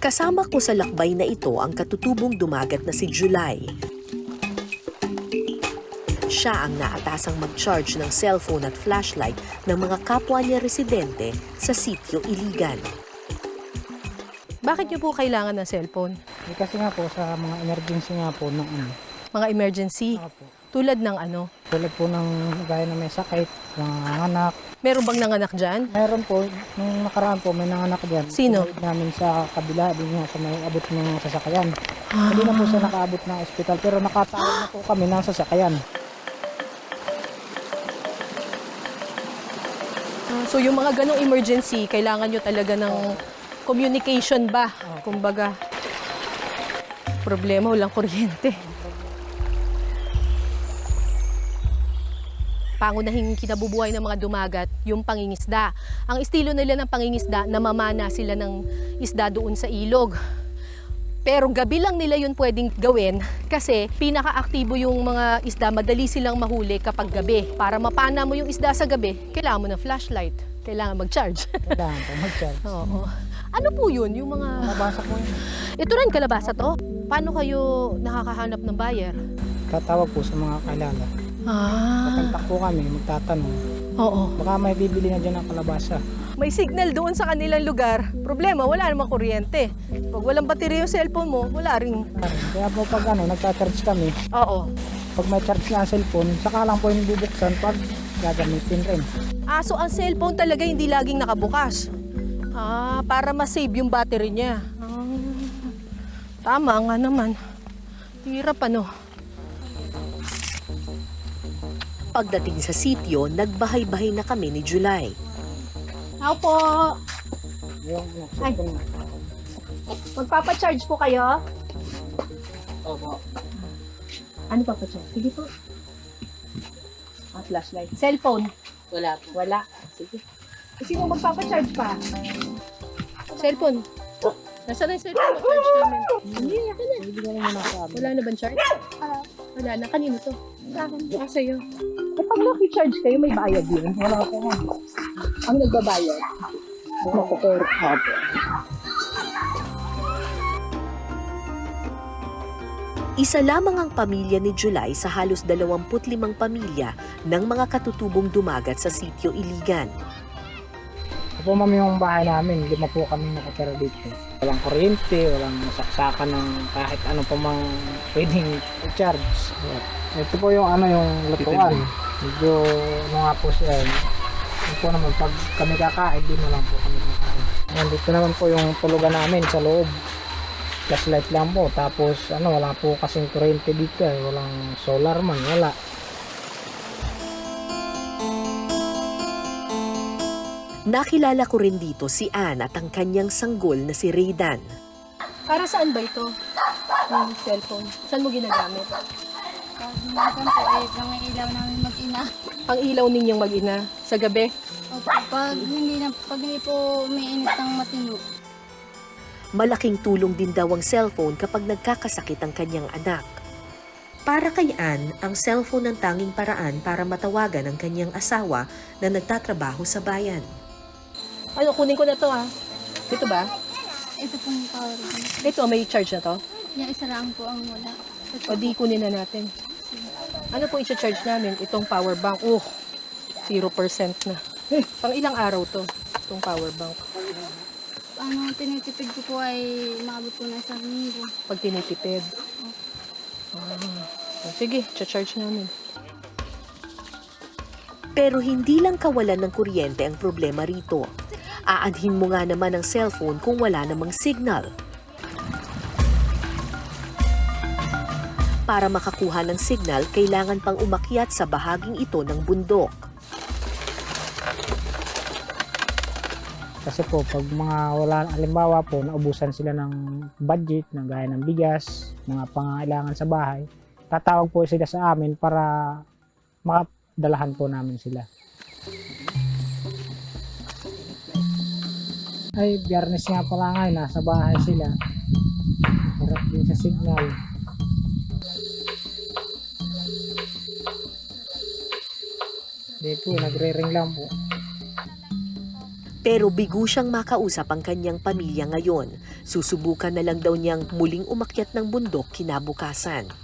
Kasama ko sa lakbay na ito ang katutubong dumagat na si July. Siya ang naatasang mag-charge ng cellphone at flashlight ng mga kapwa niya residente sa sitio Iligan. Bakit niyo po kailangan ng cellphone? Kasi nga po sa mga emergency nga po ng Mga emergency? Opo. Tulad ng ano? Tulad po ng gaya na may sakit, mga anak. Meron bang nanganak dyan? Meron po, nung nakaraan po may nanganak diyan. Sino? Namin sa kabila din nga sa may abot ng sasakyan. Hindi na po siya nakaabot ng ospital pero nakatawag na po kami ng sasakyan. So yung mga ganong emergency, kailangan nyo talaga ng communication ba? Kumbaga, problema, walang kuryente. Pangunahing kinabubuhay ng mga dumagat, yung pangingisda. Ang estilo nila ng pangingisda, namamana sila ng isda doon sa ilog. Pero gabi lang nila yun pwedeng gawin kasi pinaka-aktibo yung mga isda, madali silang mahuli kapag gabi. Para mapana mo yung isda sa gabi, kailangan mo ng flashlight. Kailangan mag-charge. Kailangan po mag-charge. Oo. Ano po yun? Yung mga... Nabasa ko yun. Ito rin, kalabasa to. Paano kayo nakakahanap ng buyer? Tatawag po sa mga kalala. Pakontak po kami, magtatanong. Oo. Baka may bibili na dyan ng kalabasa. May signal doon sa kanilang lugar. Problema, wala namang kuryente. Pag walang baterya yung cellphone mo, wala rin. Kaya po pag nagta-charge kami, Oo. pag may charge na ang cellphone, saka lang po yung bubuksan pag gagamitin rin. So ang cellphone talaga hindi laging nakabukas. Para ma-save yung battery niya. Tama nga naman. Hirap ano. Pagdating sa sitio, nagbahay-bahay na kami ni July. Ako po. Yung Ay. cellphone. Magpapa-charge po kayo? Opo. Ano papa-charge? Sige po. Flashlight. Cellphone? Wala po. Wala. Sige. Sino magpapa-charge pa? Cellphone. Nasaan na yung cellphone? Mag-charge namin. Hindi, akin na. Hindi na muna sa amin. Wala na bang charge? Wala na. Kanino to? Sa akin. Sa'yo. Pag naki-charge kayo, may bayad yun. Wala po nga. Ang nagbabayad. Makukor. Opo. Isa lamang ang pamilya ni July sa halos 25 pamilya ng mga katutubong dumagat sa sitio Iligan. Ito po mami yung bahay namin, 5 po kami nakatira dito. Walang kuryente, walang saksakan ng kahit ano pa mang pwedeng i-charge. Ito po yung yung lutuan. Medyo nga po siya. Ito po naman, pag kami kakain, di na lang po kami kakain. Yan, dito naman po yung tulugan namin sa loob. Flashlight lang po. Tapos wala po kasing kuryente dito Walang solar man, wala. Nakilala ko rin dito si Ann at ang kanyang sanggol na si Raydan. Para saan ba ito? Yung cellphone. Saan mo ginagamit? Pag minsan po ay pangilaw namin mag-ina. Ang ilaw ninyong mag-ina sa gabi? Opo, pag hindi po umiinit ng matino. Malaking tulong din daw ang cellphone kapag nagkakasakit ang kanyang anak. Para kay Ann, ang cellphone ang tanging paraan para matawagan ang kanyang asawa na nagtatrabaho sa bayan. Ano, kunin ko na to Ito ba? Ito pong power bank. Ito, may charge na to? Yung isa lang po ang wala. O di kunin na natin. Ano po i-charge namin? Itong power bank. 0% na. Pang ilang araw to? Itong power bank. Tinitipid ko po ay maabot po na isang linggo. Pag tinitipid. Sige, charge namin. Pero hindi lang kawalan ng kuryente ang problema rito. Aanhin mo nga naman ang cellphone kung wala namang signal. Para makakuha ng signal, kailangan pang umakyat sa bahaging ito ng bundok. Kasi po, pag mga wala, halimbawa po, naubusan sila ng budget, na gaya ng bigas, mga pangangailangan sa bahay, tatawag po sila sa amin para makadalahan po namin sila. Ay, Biyernes nga pala ngayon, nasa bahay sila. Harap din sa signal. Hindi po, nagre-ring lang po. Pero bigo siyang makausap ang kanyang pamilya ngayon. Susubukan na lang daw niyang muling umakyat ng bundok kinabukasan.